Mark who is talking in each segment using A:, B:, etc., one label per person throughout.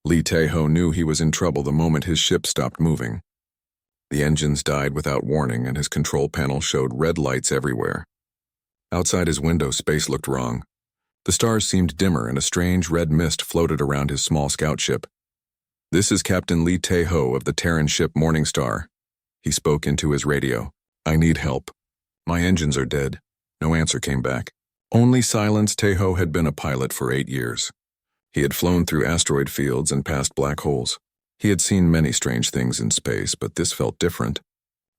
A: Lee Tae-ho knew he was in trouble the moment his ship stopped moving. The engines died without warning and his control panel showed red lights everywhere. Outside his window, space looked wrong. The stars seemed dimmer and a strange red mist floated around his small scout ship. "This is Captain Lee Tae-ho of the Terran ship Morningstar." He spoke into his radio. "I need help. My engines are dead." No answer came back. Only silence. Tae-ho had been a pilot for 8 years. He had flown through asteroid fields and past black holes. He had seen many strange things in space, but this felt different.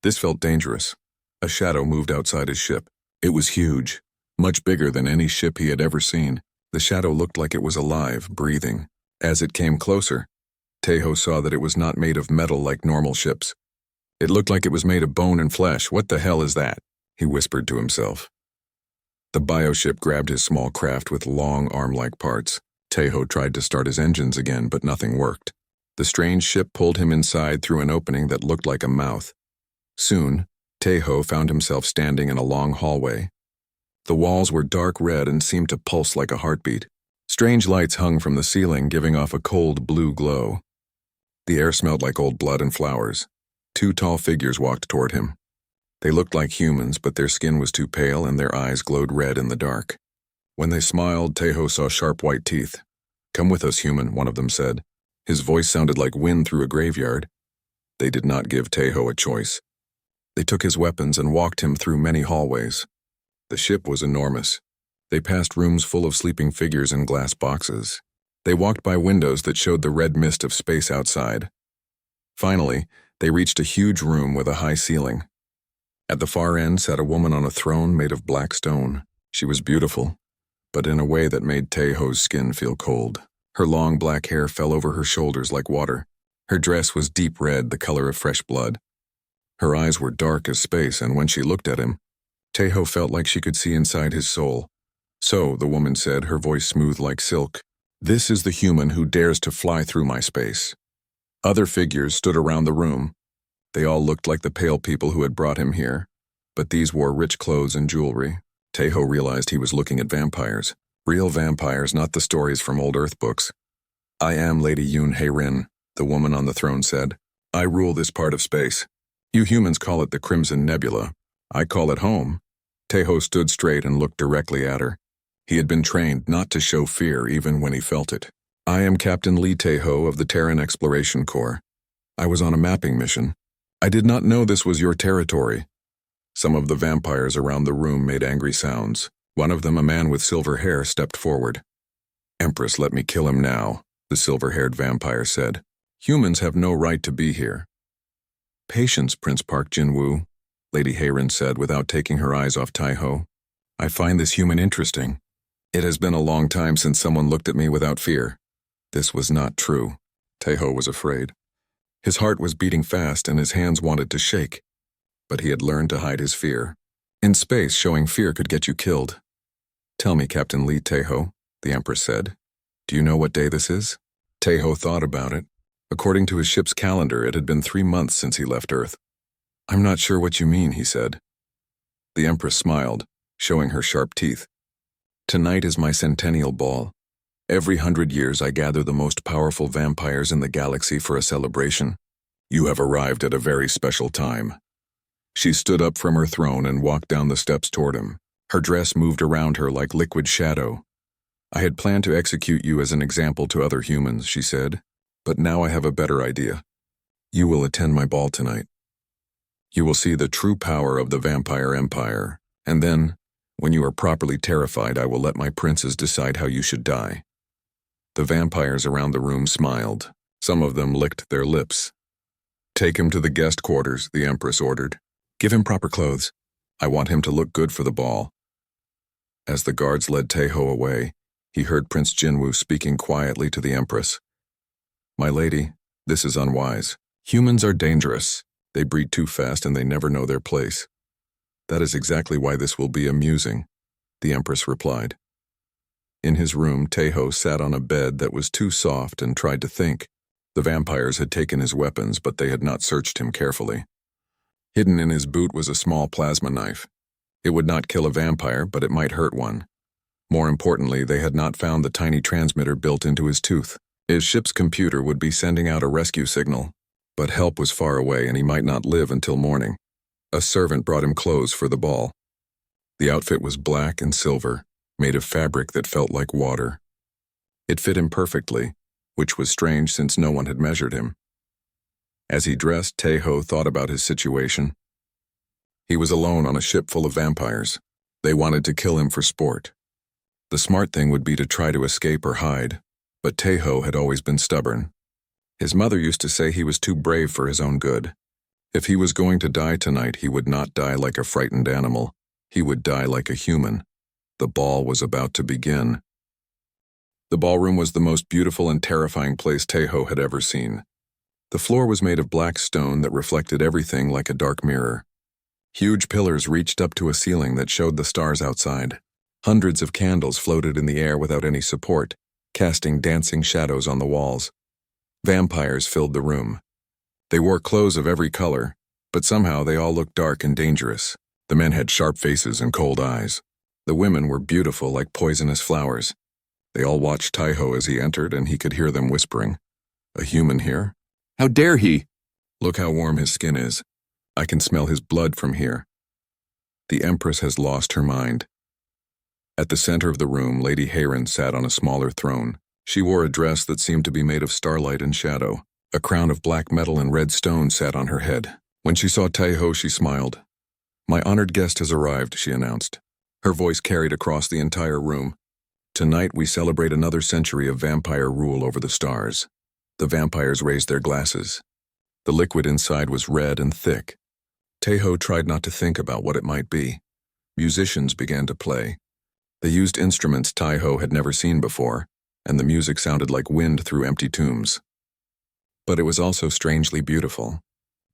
A: This felt dangerous. A shadow moved outside his ship. It was huge, much bigger than any ship he had ever seen. The shadow looked like it was alive, breathing. As it came closer, Tae-ho saw that it was not made of metal like normal ships. It looked like it was made of bone and flesh. "What the hell is that?" he whispered to himself. The bioship grabbed his small craft with long arm-like parts. Tae-ho tried to start his engines again, but nothing worked. The strange ship pulled him inside through an opening that looked like a mouth. Soon, Tae-ho found himself standing in a long hallway. The walls were dark red and seemed to pulse like a heartbeat. Strange lights hung from the ceiling, giving off a cold blue glow. The air smelled like old blood and flowers. 2 tall figures walked toward him. They looked like humans, but their skin was too pale and their eyes glowed red in the dark. When they smiled, Tae-ho saw sharp white teeth. "Come with us, human," one of them said. His voice sounded like wind through a graveyard. They did not give Tae-ho a choice. They took his weapons and walked him through many hallways. The ship was enormous. They passed rooms full of sleeping figures in glass boxes. They walked by windows that showed the red mist of space outside. Finally, they reached a huge room with a high ceiling. At the far end sat a woman on a throne made of black stone. She was beautiful, but in a way that made Tae-ho's skin feel cold. Her long black hair fell over her shoulders like water. Her dress was deep red, the color of fresh blood. Her eyes were dark as space, and when she looked at him, Tae-ho felt like she could see inside his soul. "So," the woman said, her voice smooth like silk, "this is the human who dares to fly through my space." Other figures stood around the room. They all looked like the pale people who had brought him here, but these wore rich clothes and jewelry. Tae-ho realized he was looking at vampires. Real vampires, not the stories from old Earth books. "I am Lady Yoon Hae-rin," the woman on the throne said. "I rule this part of space. You humans call it the Crimson Nebula. I call it home." Tae-ho stood straight and looked directly at her. He had been trained not to show fear even when he felt it. "I am Captain Lee Tae-ho of the Terran Exploration Corps. I was on a mapping mission. I did not know this was your territory." Some of the vampires around the room made angry sounds. One of them, a man with silver hair, stepped forward. "Empress, let me kill him now," the silver-haired vampire said. "Humans have no right to be here." "Patience, Prince Park Jin-woo," Lady Hae-rin said without taking her eyes off Tae-ho. "I find this human interesting. It has been a long time since someone looked at me without fear." This was not true. Tae-ho was afraid. His heart was beating fast and his hands wanted to shake. But he had learned to hide his fear. In space, showing fear could get you killed. "Tell me, Captain Lee Tae-ho," the Empress said. "Do you know what day this is?" Tae-ho thought about it. According to his ship's calendar, it had been 3 months since he left Earth. "I'm not sure what you mean," he said. The Empress smiled, showing her sharp teeth. "Tonight is my centennial ball. Every 100 years I gather the most powerful vampires in the galaxy for a celebration. You have arrived at a very special time." She stood up from her throne and walked down the steps toward him. Her dress moved around her like liquid shadow. "I had planned to execute you as an example to other humans," she said, "but now I have a better idea. You will attend my ball tonight. You will see the true power of the vampire empire, and then, when you are properly terrified, I will let my princes decide how you should die." The vampires around the room smiled. Some of them licked their lips. "Take him to the guest quarters," the Empress ordered. "Give him proper clothes. I want him to look good for the ball." As the guards led Tae-ho away, he heard Prince Jin-woo speaking quietly to the Empress. "My lady, this is unwise. Humans are dangerous. They breed too fast and they never know their place." "That is exactly why this will be amusing," the Empress replied. In his room, Tae-ho sat on a bed that was too soft and tried to think. The vampires had taken his weapons, but they had not searched him carefully. Hidden in his boot was a small plasma knife. It would not kill a vampire, but it might hurt one. More importantly, they had not found the tiny transmitter built into his tooth. His ship's computer would be sending out a rescue signal, but help was far away and he might not live until morning. A servant brought him clothes for the ball. The outfit was black and silver, made of fabric that felt like water. It fit him perfectly, which was strange since no one had measured him. As he dressed, Tae-ho thought about his situation. He was alone on a ship full of vampires. They wanted to kill him for sport. The smart thing would be to try to escape or hide, but Tae-ho had always been stubborn. His mother used to say he was too brave for his own good. If he was going to die tonight, he would not die like a frightened animal. He would die like a human. The ball was about to begin. The ballroom was the most beautiful and terrifying place Tae-ho had ever seen. The floor was made of black stone that reflected everything like a dark mirror. Huge pillars reached up to a ceiling that showed the stars outside. Hundreds of candles floated in the air without any support, casting dancing shadows on the walls. Vampires filled the room. They wore clothes of every color, but somehow they all looked dark and dangerous. The men had sharp faces and cold eyes. The women were beautiful like poisonous flowers. They all watched Tae-ho as he entered, and he could hear them whispering, "A human here? How dare he? Look how warm his skin is. I can smell his blood from here." The Empress has lost her mind. At the center of the room, Lady Hayron sat on a smaller throne. She wore a dress that seemed to be made of starlight and shadow. A crown of black metal and red stone sat on her head. When she saw Tae-ho, she smiled. "My honored guest has arrived," she announced. Her voice carried across the entire room. "Tonight we celebrate another century of vampire rule over the stars." The vampires raised their glasses. The liquid inside was red and thick. Tae-ho tried not to think about what it might be. Musicians began to play. They used instruments Tae-ho had never seen before, and the music sounded like wind through empty tombs. But it was also strangely beautiful.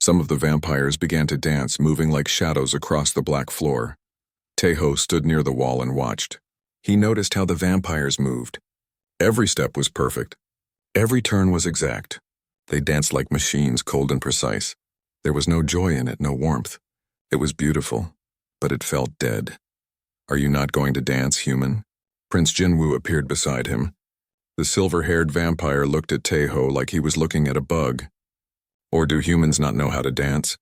A: Some of the vampires began to dance, moving like shadows across the black floor. Tae-ho stood near the wall and watched. He noticed how the vampires moved. Every step was perfect. Every turn was exact. They danced like machines, cold and precise. There was no joy in it, no warmth. It was beautiful, but it felt dead. "Are you not going to dance, human?" Prince Jinwoo appeared beside him. The silver-haired vampire looked at Tae-ho like he was looking at a bug. Or do humans not know how to dance?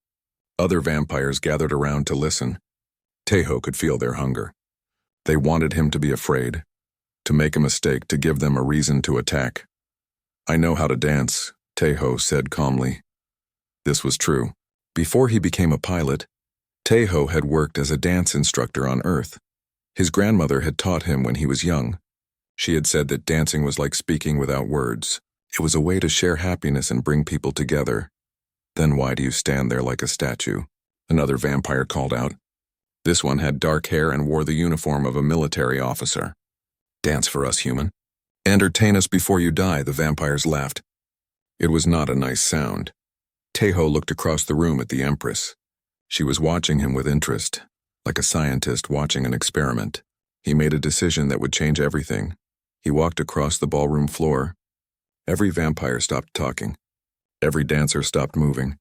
A: Other vampires gathered around to listen. Tae-ho could feel their hunger. They wanted him to be afraid, to make a mistake, to give them a reason to attack. "I know how to dance," Tae-ho said calmly. This was true. Before he became a pilot, Tae-ho had worked as a dance instructor on Earth. His grandmother had taught him when he was young. She had said that dancing was like speaking without words. It was a way to share happiness and bring people together. "Then why do you stand there like a statue?" another vampire called out. This one had dark hair and wore the uniform of a military officer. "Dance for us, human. Entertain us before you die," the vampires laughed. It was not a nice sound. Tae-ho looked across the room at the Empress. She was watching him with interest, like a scientist watching an experiment. He made a decision that would change everything. He walked across the ballroom floor. Every vampire stopped talking. Every dancer stopped moving.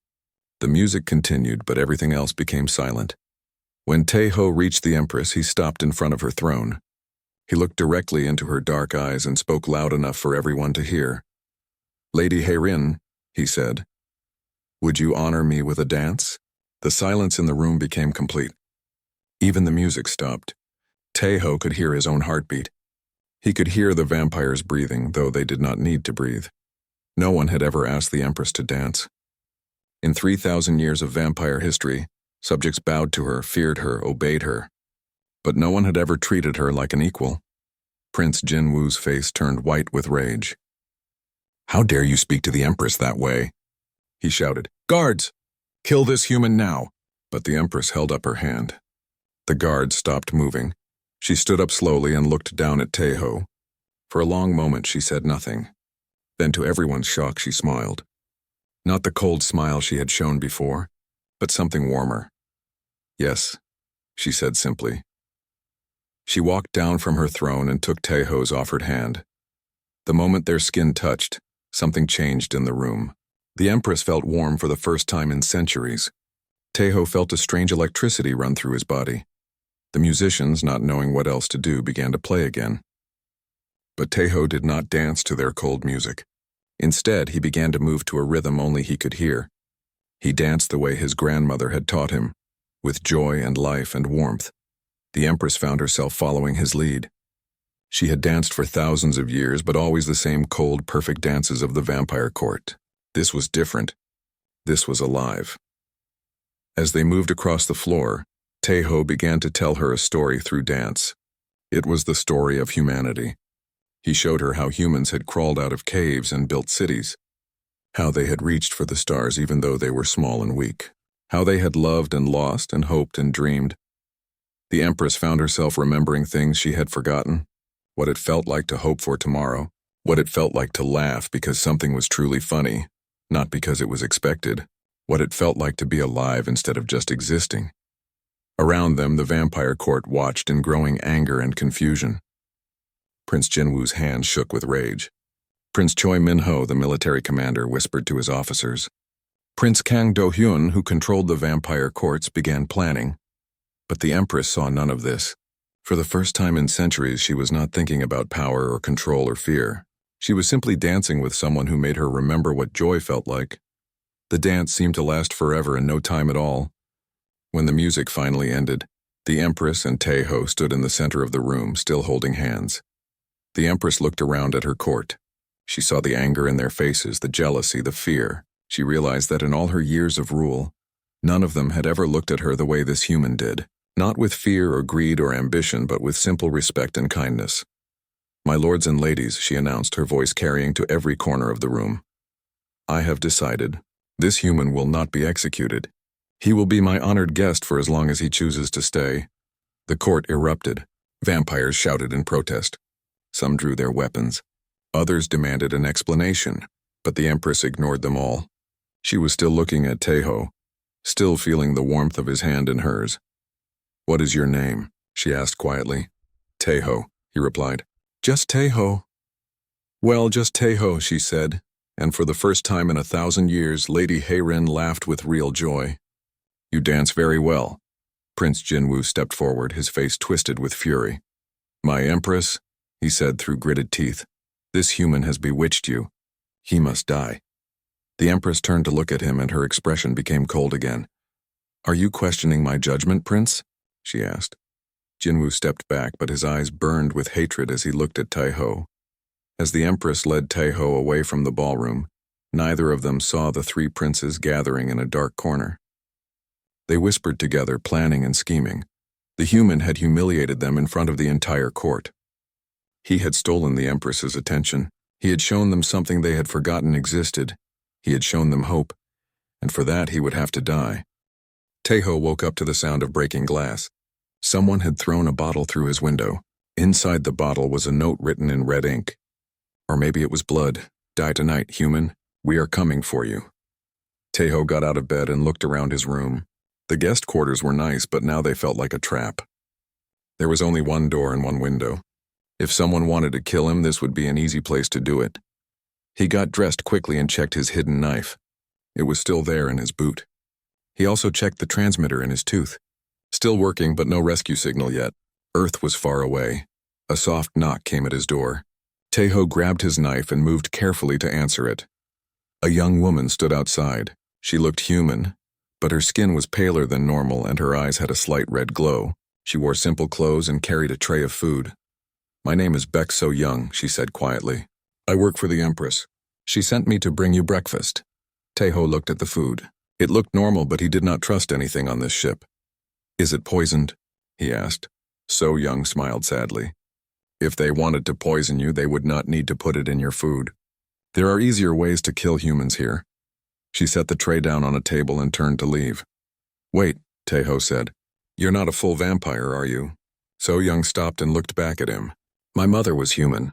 A: The music continued, but everything else became silent. When Tae-ho reached the Empress, he stopped in front of her throne. He looked directly into her dark eyes and spoke loud enough for everyone to hear. "Lady Hayrin," he said, "would you honor me with a dance?" The silence in the room became complete. Even the music stopped. Tae-ho could hear his own heartbeat. He could hear the vampires breathing, though they did not need to breathe. No one had ever asked the Empress to dance. In 3,000 years of vampire history, subjects bowed to her, feared her, obeyed her. But no one had ever treated her like an equal. Prince Jinwoo's face turned white with rage. "How dare you speak to the Empress that way?" he shouted. "Guards! Kill this human now!" But the Empress held up her hand. The guards stopped moving. She stood up slowly and looked down at Tae-ho. For a long moment she said nothing. Then to everyone's shock she smiled. Not the cold smile she had shown before, but something warmer. "Yes," she said simply. She walked down from her throne and took Tae-ho's offered hand. The moment their skin touched, something changed in the room. The Empress felt warm for the first time in centuries. Tae-ho felt a strange electricity run through his body. The musicians, not knowing what else to do, began to play again. But Tae-ho did not dance to their cold music. Instead, he began to move to a rhythm only he could hear. He danced the way his grandmother had taught him, with joy and life and warmth. The Empress found herself following his lead. She had danced for thousands of years, but always the same cold, perfect dances of the vampire court. This was different. This was alive. As they moved across the floor, Taeho began to tell her a story through dance. It was the story of humanity. He showed her how humans had crawled out of caves and built cities, how they had reached for the stars even though they were small and weak, how they had loved and lost and hoped and dreamed. The Empress found herself remembering things she had forgotten, what it felt like to hope for tomorrow, what it felt like to laugh because something was truly funny, not because it was expected, what it felt like to be alive instead of just existing. Around them, the vampire court watched in growing anger and confusion. Prince Jinwoo's hand shook with rage. Prince Choi Min-ho, the military commander, whispered to his officers. Prince Kang Do-hyun, who controlled the vampire courts, began planning. But the Empress saw none of this. For the first time in centuries, she was not thinking about power or control or fear. She was simply dancing with someone who made her remember what joy felt like. The dance seemed to last forever and no time at all. When the music finally ended, the Empress and Taeho stood in the center of the room, still holding hands. The Empress looked around at her court. She saw the anger in their faces, the jealousy, the fear. She realized that in all her years of rule, none of them had ever looked at her the way this human did. Not with fear or greed or ambition, but with simple respect and kindness. My lords and ladies, she announced, her voice carrying to every corner of the room. I have decided. This human will not be executed. He will be my honored guest for as long as he chooses to stay. The court erupted. Vampires shouted in protest. Some drew their weapons. Others demanded an explanation, but the Empress ignored them all. She was still looking at Taeho, still feeling the warmth of his hand in hers. What is your name? She asked quietly. Taeho, he replied. Just Taeho. Well, just Taeho, she said, and for the first time in 1,000 years, Lady Heirin laughed with real joy. You dance very well. Prince Jinwoo stepped forward, his face twisted with fury. My Empress, he said through gritted teeth, this human has bewitched you. He must die. The Empress turned to look at him and her expression became cold again. Are you questioning my judgment, Prince? She asked. Jinwoo stepped back, but his eyes burned with hatred as he looked at Taeho. As the Empress led Taeho away from the ballroom, neither of them saw the three princes gathering in a dark corner. They whispered together, planning and scheming. The human had humiliated them in front of the entire court. He had stolen the Empress's attention. He had shown them something they had forgotten existed. He had shown them hope, and for that he would have to die. Taeho woke up to the sound of breaking glass. Someone had thrown a bottle through his window. Inside the bottle was a note written in red ink. Or maybe it was blood. Die tonight, human. We are coming for you. Taeho got out of bed and looked around his room. The guest quarters were nice, but now they felt like a trap. There was only one door and one window. If someone wanted to kill him, this would be an easy place to do it. He got dressed quickly and checked his hidden knife. It was still there in his boot. He also checked the transmitter in his tooth. Still working, but no rescue signal yet. Earth was far away. A soft knock came at his door. Taeho grabbed his knife and moved carefully to answer it. A young woman stood outside. She looked human, but her skin was paler than normal and her eyes had a slight red glow. She wore simple clothes and carried a tray of food. My name is Baek So Young, she said quietly. I work for the Empress. She sent me to bring you breakfast. Taeho looked at the food. It looked normal, but he did not trust anything on this ship. Is it poisoned? He asked. So Young smiled sadly. If they wanted to poison you, they would not need to put it in your food. There are easier ways to kill humans here. She set the tray down on a table and turned to leave. Wait, Taeho said. You're not a full vampire, are you? So Young stopped and looked back at him. My mother was human.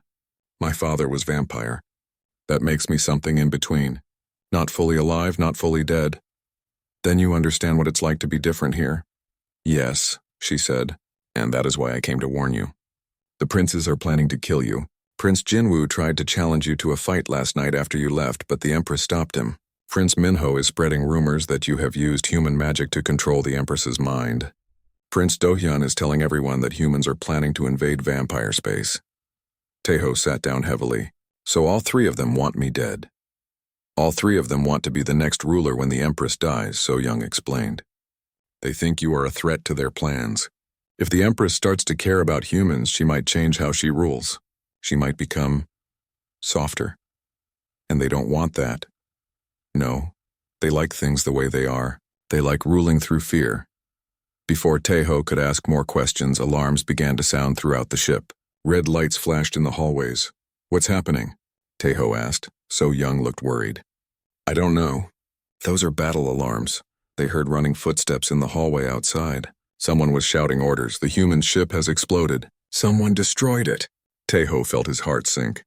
A: My father was vampire. That makes me something in between. Not fully alive, not fully dead. Then you understand what it's like to be different here. Yes, she said, and that is why I came to warn you. The princes are planning to kill you. Prince Jinwoo tried to challenge you to a fight last night after you left, but the Empress stopped him. Prince Minho is spreading rumors that you have used human magic to control the Empress's mind. Prince Do-hyun is telling everyone that humans are planning to invade vampire space. Taeho sat down heavily. So all three of them want me dead. All three of them want to be the next ruler when the Empress dies, So Young explained. They think you are a threat to their plans. If the Empress starts to care about humans, she might change how she rules. She might become softer. And they don't want that. No, they like things the way they are. They like ruling through fear. Before Taeho could ask more questions, alarms began to sound throughout the ship. Red lights flashed in the hallways. What's happening? Taeho asked. So Young looked worried. I don't know. Those are battle alarms. They heard running footsteps in the hallway outside. Someone was shouting orders. The human ship has exploded. Someone destroyed it. Taeho felt his heart sink.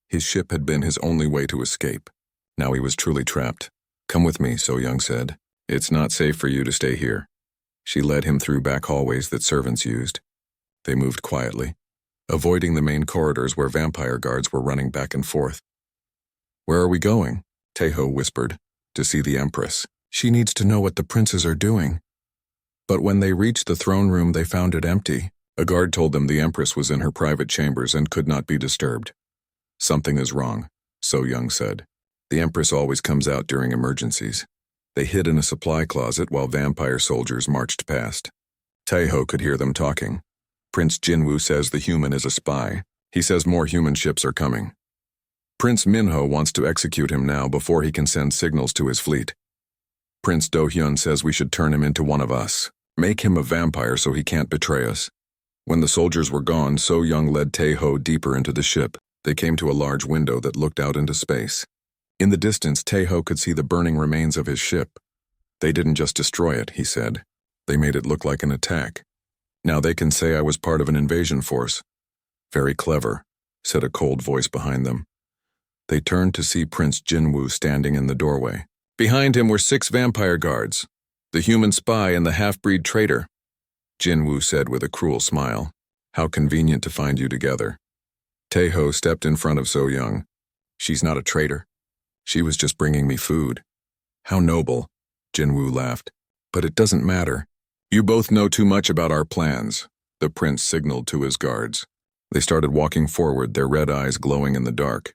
A: His ship had been his only way to escape. Now he was truly trapped. Come with me, So Young said. It's not safe for you to stay here. She led him through back hallways that servants used. They moved quietly, avoiding the main corridors where vampire guards were running back and forth. Where are we going? Taeho whispered. To see the Empress. She needs to know what the princes are doing. But when they reached the throne room, they found it empty. A guard told them the Empress was in her private chambers and could not be disturbed. Something is wrong, So Young said. The Empress always comes out during emergencies. They hid in a supply closet while vampire soldiers marched past. Taeho could hear them talking. Prince Jinwoo says the human is a spy. He says more human ships are coming. Prince Minho wants to execute him now before he can send signals to his fleet. Prince Do-hyun says we should turn him into one of us. Make him a vampire so he can't betray us. When the soldiers were gone, So Young led Taeho deeper into the ship. They came to a large window that looked out into space. In the distance, Taeho could see the burning remains of his ship. They didn't just destroy it, he said. They made it look like an attack. Now they can say I was part of an invasion force. Very clever, said a cold voice behind them. They turned to see Prince Jinwoo standing in the doorway. Behind him were 6 vampire guards, the human spy and the half-breed traitor. Jinwoo said with a cruel smile, How convenient to find you together. Taeho stepped in front of So Young. She's not a traitor. She was just bringing me food. How noble, Jinwoo laughed. But it doesn't matter. You both know too much about our plans, the prince signaled to his guards. They started walking forward, their red eyes glowing in the dark.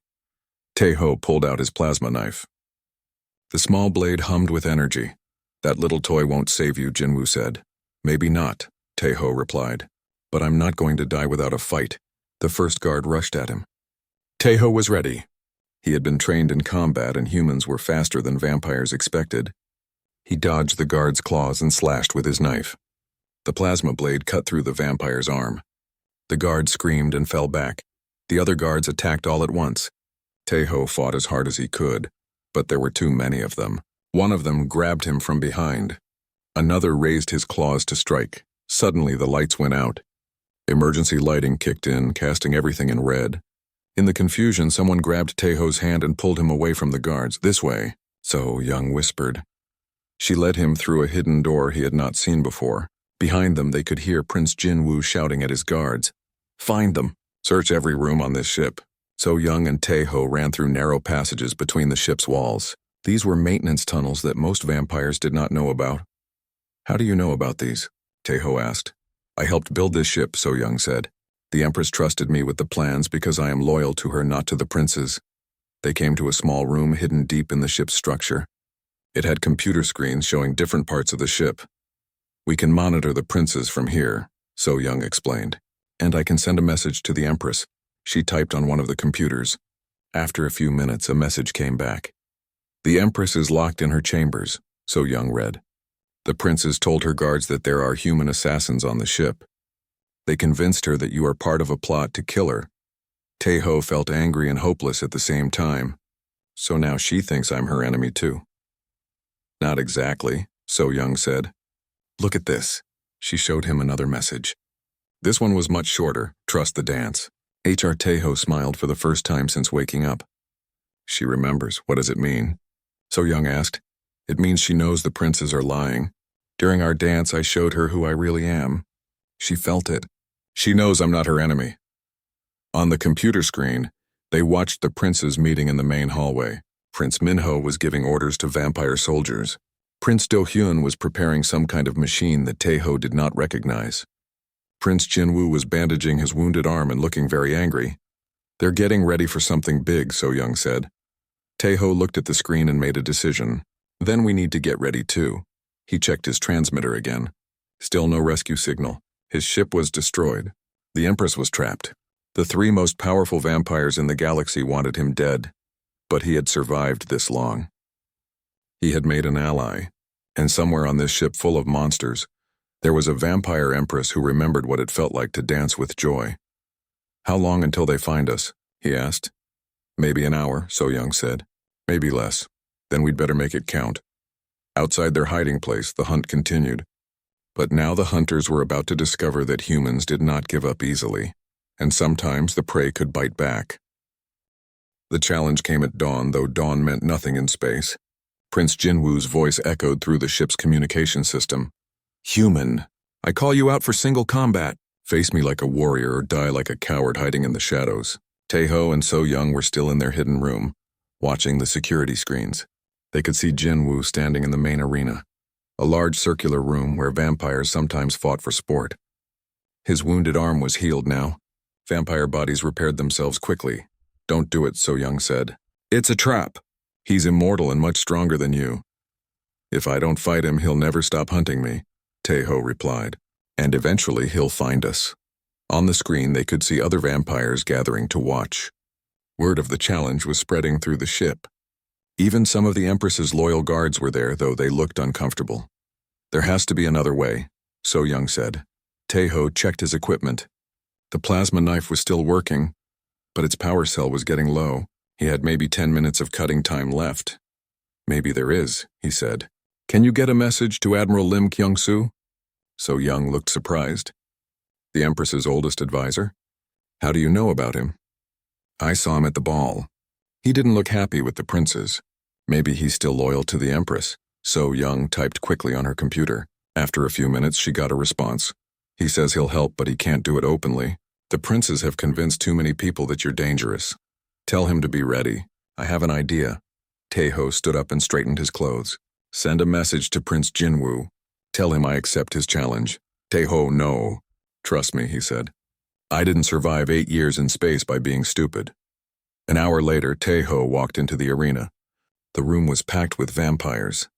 A: Taeho pulled out his plasma knife. The small blade hummed with energy. That little toy won't save you, Jinwoo said. Maybe not, Taeho replied. But I'm not going to die without a fight. The first guard rushed at him. Taeho was ready. He had been trained in combat and humans were faster than vampires expected. He dodged the guard's claws and slashed with his knife. The plasma blade cut through the vampire's arm. The guard screamed and fell back. The other guards attacked all at once. Taeho fought as hard as he could, but there were too many of them. One of them grabbed him from behind. Another raised his claws to strike. Suddenly the lights went out. Emergency lighting kicked in, casting everything in red. In the confusion, someone grabbed Taeho's hand and pulled him away from the guards. This way, So Young whispered. She led him through a hidden door he had not seen before. Behind them, they could hear Prince Jinwoo shouting at his guards. Find them. Search every room on this ship. So Young and Taeho ran through narrow passages between the ship's walls. These were maintenance tunnels that most vampires did not know about. How do you know about these? Taeho asked. I helped build this ship, So Young said. The Empress trusted me with the plans because I am loyal to her, not to the princes. They came to a small room hidden deep in the ship's structure. It had computer screens showing different parts of the ship. We can monitor the princes from here, So Young explained. And I can send a message to the Empress. She typed on one of the computers. After a few minutes, a message came back. The Empress is locked in her chambers, So Young read. The princes told her guards that there are human assassins on the ship. They convinced her that you are part of a plot to kill her. Taeho felt angry and hopeless at the same time. So now she thinks I'm her enemy too. Not exactly, So Young said. Look at this. She showed him another message. This one was much shorter. Trust the dance. HR Taeho smiled for the first time since waking up. She remembers. What does it mean? So Young asked. It means she knows the princes are lying. During our dance, I showed her who I really am. She felt it. She knows I'm not her enemy. On the computer screen, they watched the princes meeting in the main hallway. Prince Minho was giving orders to vampire soldiers. Prince Do-hyun was preparing some kind of machine that Taeho did not recognize. Prince Jinwoo was bandaging his wounded arm and looking very angry. They're getting ready for something big, So Young said. Taeho looked at the screen and made a decision. Then we need to get ready too. He checked his transmitter again. Still no rescue signal. His ship was destroyed. The Empress was trapped. The three most powerful vampires in the galaxy wanted him dead, but he had survived this long. He had made an ally, and somewhere on this ship full of monsters, there was a vampire Empress who remembered what it felt like to dance with joy. "How long until they find us?" he asked. "Maybe an hour," So Young said. "Maybe less. Then we'd better make it count." Outside their hiding place, the hunt continued. But now the hunters were about to discover that humans did not give up easily, and sometimes the prey could bite back. The challenge came at dawn, though dawn meant nothing in space. Prince Jinwoo's voice echoed through the ship's communication system. "Human, I call you out for single combat. Face me like a warrior or die like a coward hiding in the shadows." Taeho and So Young were still in their hidden room, watching the security screens. They could see Jinwoo standing in the main arena, a large circular room where vampires sometimes fought for sport. His wounded arm was healed now. Vampire bodies repaired themselves quickly. "Don't do it," So Young said. "It's a trap. He's immortal and much stronger than you." "If I don't fight him, he'll never stop hunting me," Taeho replied. "And eventually he'll find us." On the screen, they could see other vampires gathering to watch. Word of the challenge was spreading through the ship. Even some of the Empress's loyal guards were there, though they looked uncomfortable. "There has to be another way," So Young said. Taeho checked his equipment. The plasma knife was still working, but its power cell was getting low. He had maybe 10 minutes of cutting time left. "Maybe there is," he said. "Can you get a message to Admiral Lim Kyung-soo?" So Young looked surprised. "The Empress's oldest advisor? How do you know about him?" "I saw him at the ball. He didn't look happy with the princes. Maybe he's still loyal to the Empress." So Young typed quickly on her computer. After a few minutes, she got a response. "He says he'll help, but he can't do it openly. The princes have convinced too many people that you're dangerous. Tell him to be ready. I have an idea." Taeho stood up and straightened his clothes. "Send a message to Prince Jinwoo. Tell him I accept his challenge." Taeho, "No. Trust me," he said. "I didn't survive 8 years in space by being stupid." An hour later, Taeho walked into the arena. The room was packed with vampires.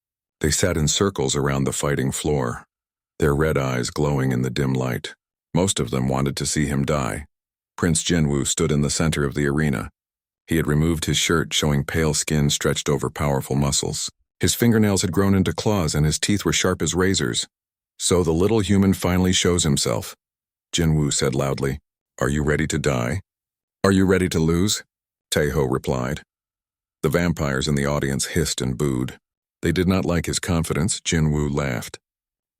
A: They sat in circles around the fighting floor, their red eyes glowing in the dim light. Most of them wanted to see him die. Prince Jinwoo stood in the center of the arena. He had removed his shirt, showing pale skin stretched over powerful muscles. His fingernails had grown into claws and his teeth were sharp as razors. "So the little human finally shows himself," Jinwoo said loudly. "Are you ready to die? Are you ready to lose?" Taeho replied. The vampires in the audience hissed and booed. They did not like his confidence. Jinwoo laughed.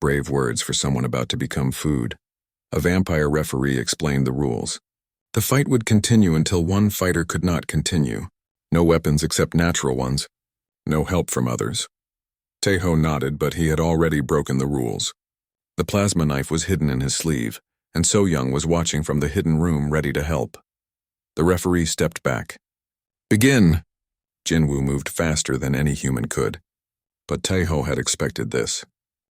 A: Brave words for someone about to become food. A vampire referee explained the rules. The fight would continue until one fighter could not continue. No weapons except natural ones. No help from others. Taeho nodded, but he had already broken the rules. The plasma knife was hidden in his sleeve, and So Young was watching from the hidden room, ready to help. The referee stepped back. "Begin!" Jinwoo moved faster than any human could. But Taeho had expected this.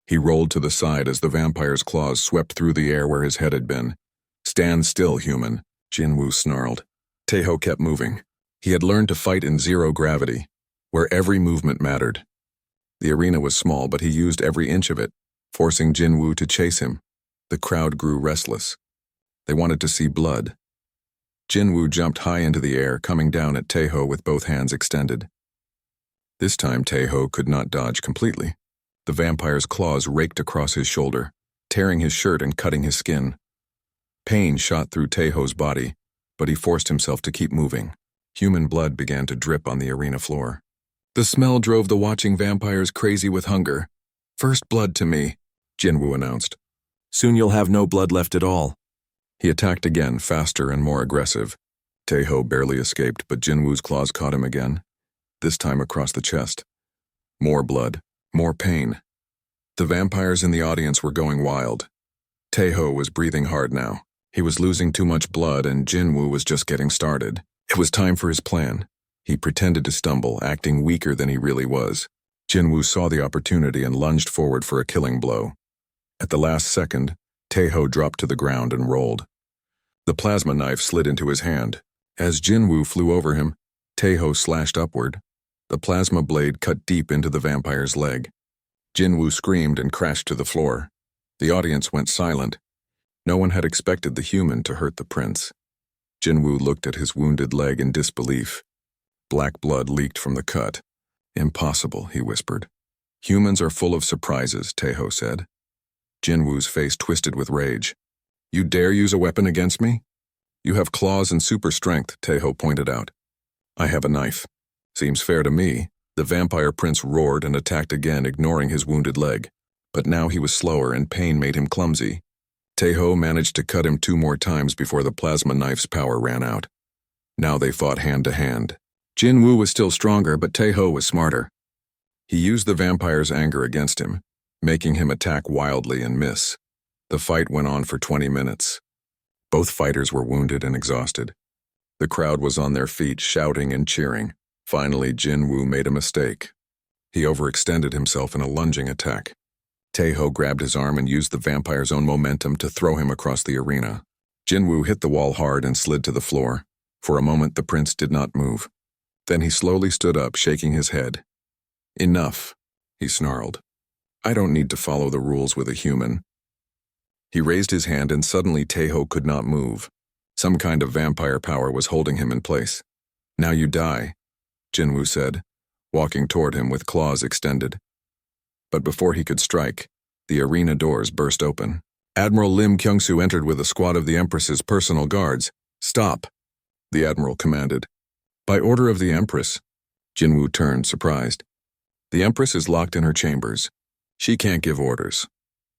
A: He rolled to the side as the vampire's claws swept through the air where his head had been. "Stand still, human," Jinwoo snarled. Taeho kept moving. He had learned to fight in zero gravity, where every movement mattered. The arena was small, but he used every inch of it, forcing Jinwoo to chase him. The crowd grew restless. They wanted to see blood. Jinwoo jumped high into the air, coming down at Taeho with both hands extended. This time Taeho could not dodge completely. The vampire's claws raked across his shoulder, tearing his shirt and cutting his skin. Pain shot through Taeho's body, but he forced himself to keep moving. Human blood began to drip on the arena floor. The smell drove the watching vampires crazy with hunger. "First blood to me," Jinwoo announced. "Soon you'll have no blood left at all." He attacked again, faster and more aggressive. Taeho barely escaped, but Jinwoo's claws caught him again, this time across the chest. More blood, more pain. The vampires in the audience were going wild. Taeho was breathing hard now. He was losing too much blood, and Jinwoo was just getting started. It was time for his plan. He pretended to stumble, acting weaker than he really was. Jinwoo saw the opportunity and lunged forward for a killing blow. At the last second, Taeho dropped to the ground and rolled. The plasma knife slid into his hand. As Jinwoo flew over him, Taeho slashed upward, The plasma blade cut deep into the vampire's leg. Jinwoo screamed and crashed to the floor. The audience went silent. No one had expected the human to hurt the prince. Jinwoo looked at his wounded leg in disbelief. Black blood leaked from the cut. "Impossible," he whispered. "Humans are full of surprises," Taeho said. Jinwoo's face twisted with rage. "You dare use a weapon against me?" "You have claws and super strength," Taeho pointed out. "I have a knife." "Seems fair to me." The vampire prince roared and attacked again, ignoring his wounded leg. But now he was slower and pain made him clumsy. Taeho managed to cut him 2 more times before the plasma knife's power ran out. Now they fought hand to hand. Jinwoo was still stronger, but Taeho was smarter. He used the vampire's anger against him, making him attack wildly and miss. The fight went on for 20 minutes. Both fighters were wounded and exhausted. The crowd was on their feet, shouting and cheering. Finally, Jinwoo made a mistake. He overextended himself in a lunging attack. Taeho grabbed his arm and used the vampire's own momentum to throw him across the arena. Jinwoo hit the wall hard and slid to the floor. For a moment, the prince did not move. Then he slowly stood up, shaking his head. "Enough," he snarled. "I don't need to follow the rules with a human." He raised his hand and suddenly Taeho could not move. Some kind of vampire power was holding him in place. "Now you die," Jinwoo said, walking toward him with claws extended. But before he could strike, the arena doors burst open. Admiral Lim Kyungsoo entered with a squad of the Empress's personal guards. "Stop," the admiral commanded. "By order of the Empress." Jinwoo turned, surprised. "The Empress is locked in her chambers. She can't give orders."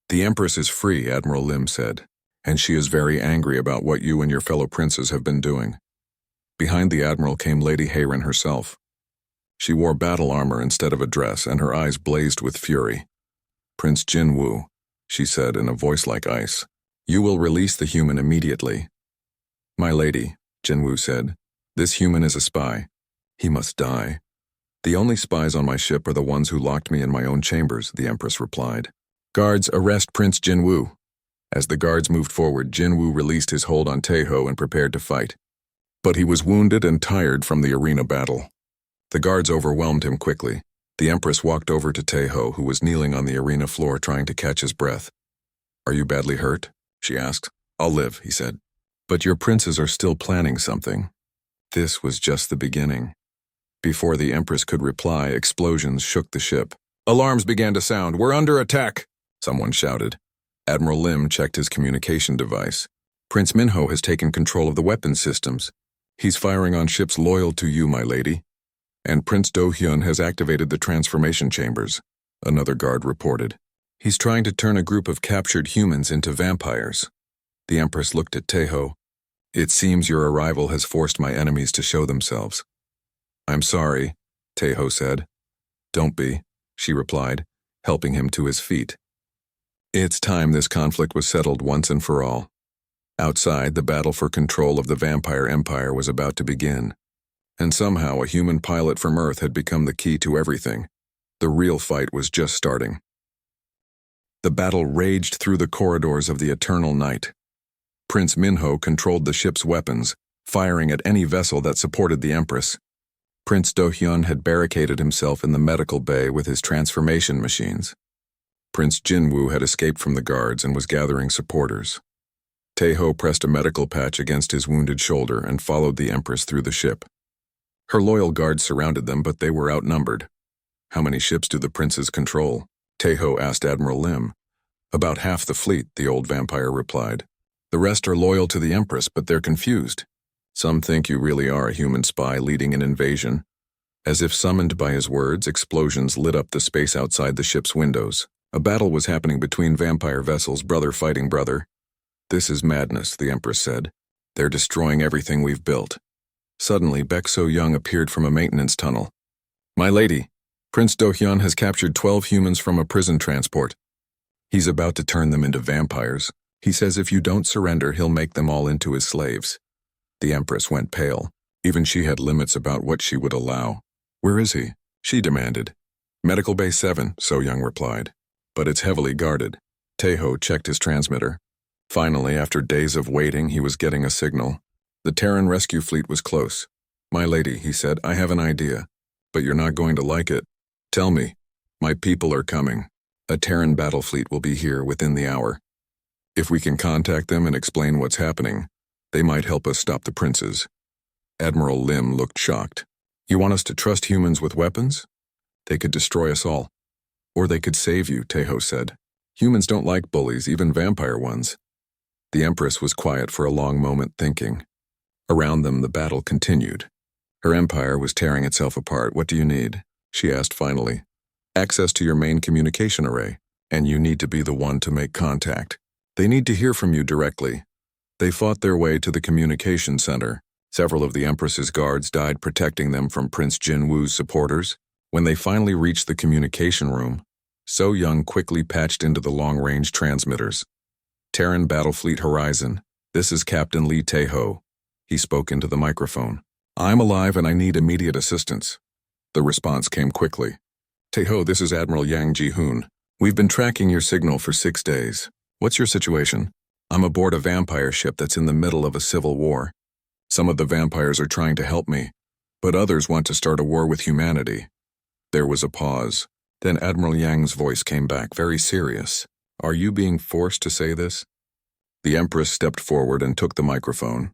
A: "The Empress is free," Admiral Lim said, "and she is very angry about what you and your fellow princes have been doing." Behind the admiral came Lady Hayren herself. She wore battle armor instead of a dress, and her eyes blazed with fury. "Prince Jinwoo," she said in a voice like ice, "you will release the human immediately." "My lady," Jinwoo said, "this human is a spy. He must die." "The only spies on my ship are the ones who locked me in my own chambers," the Empress replied. "Guards, arrest Prince Jinwoo." As the guards moved forward, Jinwoo released his hold on Taeho and prepared to fight. But he was wounded and tired from the arena battle. The guards overwhelmed him quickly. The Empress walked over to Taeho, who was kneeling on the arena floor trying to catch his breath. "Are you badly hurt?" she asked. "I'll live," he said. "But your princes are still planning something." This was just the beginning. Before the Empress could reply, explosions shook the ship. "Alarms began to sound. We're under attack!" someone shouted. Admiral Lim checked his communication device. "Prince Minho has taken control of the weapons systems. He's firing on ships loyal to you, my lady. And Prince Do-hyun has activated the transformation chambers," another guard reported. "He's trying to turn a group of captured humans into vampires." The Empress looked at Taeho. "It seems your arrival has forced my enemies to show themselves." "I'm sorry," Taeho said. "Don't be," she replied, helping him to his feet. It's time this conflict was settled once and for all. Outside, the battle for control of the vampire empire was about to begin. And somehow a human pilot from Earth had become the key to everything. The real fight was just starting. The battle raged through the corridors of the eternal night. Prince Minho controlled the ship's weapons, firing at any vessel that supported the Empress. Prince Do-hyun had barricaded himself in the medical bay with his transformation machines. Prince Jinwoo had escaped from the guards and was gathering supporters. Taeho pressed a medical patch against his wounded shoulder and followed the Empress through the ship. Her loyal guards surrounded them, but they were outnumbered. "How many ships do the princes control?" Taeho asked Admiral Lim. "About half the fleet," the old vampire replied. "The rest are loyal to the Empress, but they're confused. Some think you really are a human spy leading an invasion." As if summoned by his words, explosions lit up the space outside the ship's windows. A battle was happening between vampire vessels, brother fighting brother. "This is madness," the Empress said. "They're destroying everything we've built." Suddenly, Baek So-young appeared from a maintenance tunnel. "My lady, Prince Do-hyun has captured 12 humans from a prison transport. He's about to turn them into vampires. He says if you don't surrender, he'll make them all into his slaves." The Empress went pale. Even she had limits about what she would allow. "Where is he?" she demanded. "Medical Bay 7, So-young replied. "But it's heavily guarded." Taeho checked his transmitter. Finally, after days of waiting, he was getting a signal. The Terran rescue fleet was close. "My lady," he said, "I have an idea. but you're not going to like it. Tell me. My people are coming. A Terran battle fleet will be here within the hour. If we can contact them and explain what's happening, they might help us stop the princes. Admiral Lim looked shocked. You want us to trust humans with weapons? They could destroy us all. Or they could save you, Tejo said. Humans don't like bullies, even vampire ones. The Empress was quiet for a long moment, thinking. Around them, the battle continued. Her empire was tearing itself apart. What do you need? She asked finally. Access to your main communication array, and you need to be the one to make contact. They need to hear from you directly. They fought their way to the communication center. Several of the Empress's guards died protecting them from Prince Jinwu's supporters. When they finally reached the communication room, So Young quickly patched into the long-range transmitters. Terran Battlefleet Horizon, this is Captain Lee Tejo. He spoke into the microphone. I'm alive and I need immediate assistance. The response came quickly. Tejo, this is Admiral Yang Ji-hoon. We've been tracking your signal for 6 days. What's your situation? I'm aboard a vampire ship that's in the middle of a civil war. Some of the vampires are trying to help me, but others want to start a war with humanity. There was a pause. Then Admiral Yang's voice came back, very serious. Are you being forced to say this? The Empress stepped forward and took the microphone.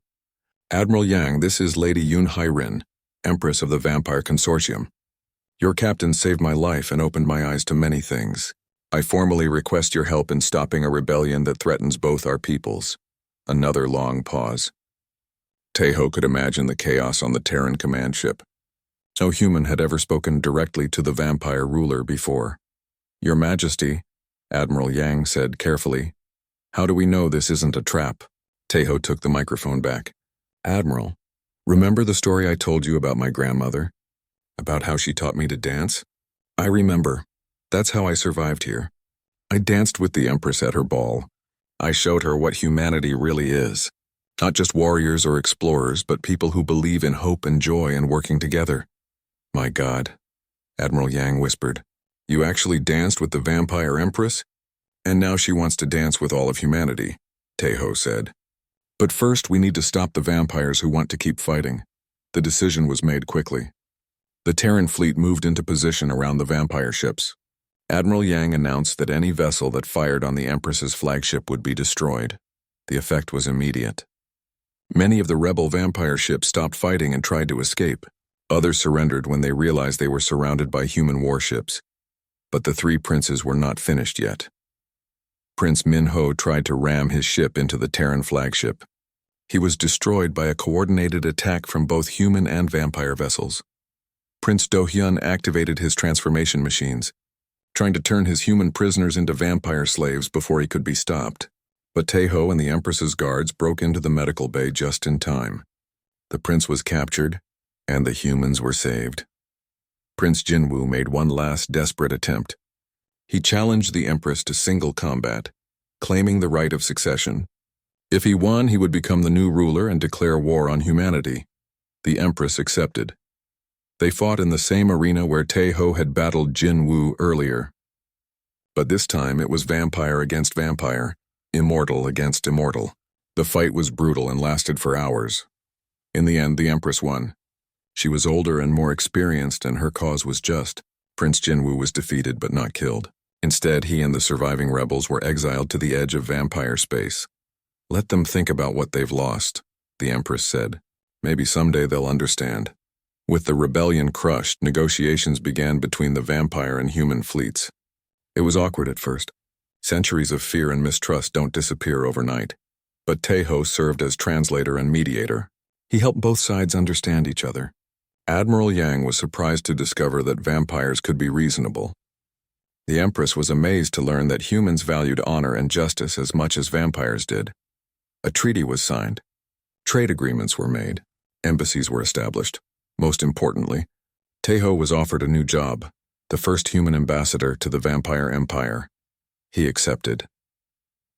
A: Admiral Yang, this is Lady Yun Hairin, Empress of the Vampire Consortium. Your captain saved my life and opened my eyes to many things. I formally request your help in stopping a rebellion that threatens both our peoples. Another long pause. Tejo could imagine the chaos on the Terran command ship. No human had ever spoken directly to the vampire ruler before. Your Majesty, Admiral Yang said carefully, how do we know this isn't a trap? Tejo took the microphone back. Admiral, remember the story I told you about my grandmother? About how she taught me to dance? I remember. That's how I survived here. I danced with the Empress at her ball. I showed her what humanity really is. Not just warriors or explorers, but people who believe in hope and joy and working together. My God, Admiral Yang whispered. You actually danced with the vampire Empress? And now she wants to dance with all of humanity, Tejo said. But first we need to stop the vampires who want to keep fighting. The decision was made quickly. The Terran fleet moved into position around the vampire ships. Admiral Yang announced that any vessel that fired on the Empress's flagship would be destroyed. The effect was immediate. Many of the rebel vampire ships stopped fighting and tried to escape. Others surrendered when they realized they were surrounded by human warships. But the 3 princes were not finished yet. Prince Minho tried to ram his ship into the Terran flagship. He was destroyed by a coordinated attack from both human and vampire vessels. Prince Do-hyun activated his transformation machines, trying to turn his human prisoners into vampire slaves before he could be stopped. But Tejo and the Empress's guards broke into the medical bay just in time. The prince was captured, and the humans were saved. Prince Jinwu made one last desperate attempt. He challenged the Empress to single combat, claiming the right of succession. If he won, he would become the new ruler and declare war on humanity. The Empress accepted. They fought in the same arena where Tejo had battled Jinwu earlier. But this time it was vampire against vampire, immortal against immortal. The fight was brutal and lasted for hours. In the end, the Empress won. She was older and more experienced, and her cause was just. Prince Jinwu was defeated but not killed. Instead, he and the surviving rebels were exiled to the edge of vampire space. Let them think about what they've lost, the Empress said. Maybe someday they'll understand. With the rebellion crushed, negotiations began between the vampire and human fleets. It was awkward at first. Centuries of fear and mistrust don't disappear overnight. But Tejo served as translator and mediator. He helped both sides understand each other. Admiral Yang was surprised to discover that vampires could be reasonable. The Empress was amazed to learn that humans valued honor and justice as much as vampires did. A treaty was signed. Trade agreements were made. Embassies were established. Most importantly, Tejo was offered a new job, the first human ambassador to the Vampire Empire. He accepted.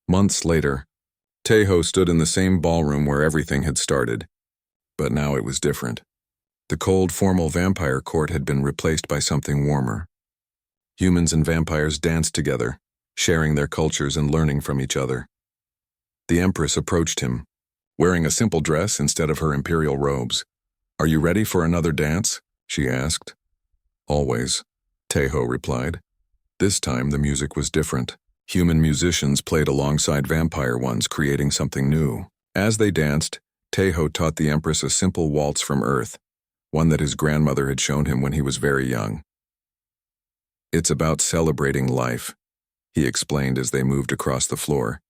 A: Months later, Tejo stood in the same ballroom where everything had started. But now it was different. The cold, formal vampire court had been replaced by something warmer. Humans and vampires danced together, sharing their cultures and learning from each other. The Empress approached him, wearing a simple dress instead of her imperial robes. Are you ready for another dance? She asked. Always, Tejo replied. This time the music was different. Human musicians played alongside vampire ones, creating something new. As they danced, Tejo taught the Empress a simple waltz from Earth, one that his grandmother had shown him when he was very young. It's about celebrating life, he explained as they moved across the floor.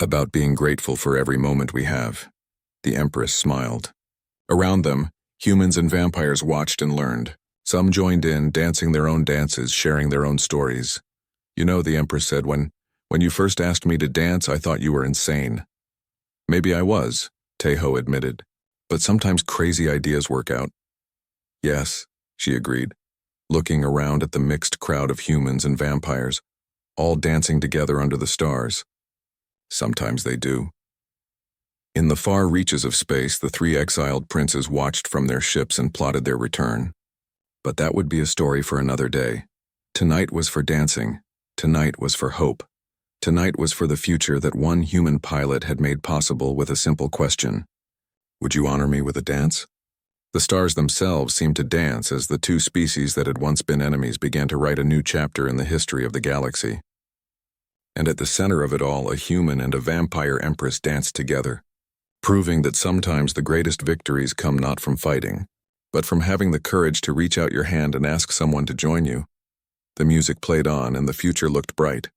A: About being grateful for every moment we have. The Empress smiled. Around them, humans and vampires watched and learned. Some joined in, dancing their own dances, sharing their own stories. You know, the Empress said, when you first asked me to dance, I thought you were insane. Maybe I was, Tejo admitted, but sometimes crazy ideas work out. Yes, she agreed, looking around at the mixed crowd of humans and vampires, all dancing together under the stars. Sometimes they do. In the far reaches of space, the three exiled princes watched from their ships and plotted their return. But that would be a story for another day. Tonight was for dancing. Tonight was for hope. Tonight was for the future that one human pilot had made possible with a simple question. Would you honor me with a dance? The stars themselves seemed to dance as the two species that had once been enemies began to write a new chapter in the history of the galaxy. And at the center of it all, a human and a vampire empress danced together, proving that sometimes the greatest victories come not from fighting, but from having the courage to reach out your hand and ask someone to join you. The music played on and the future looked bright.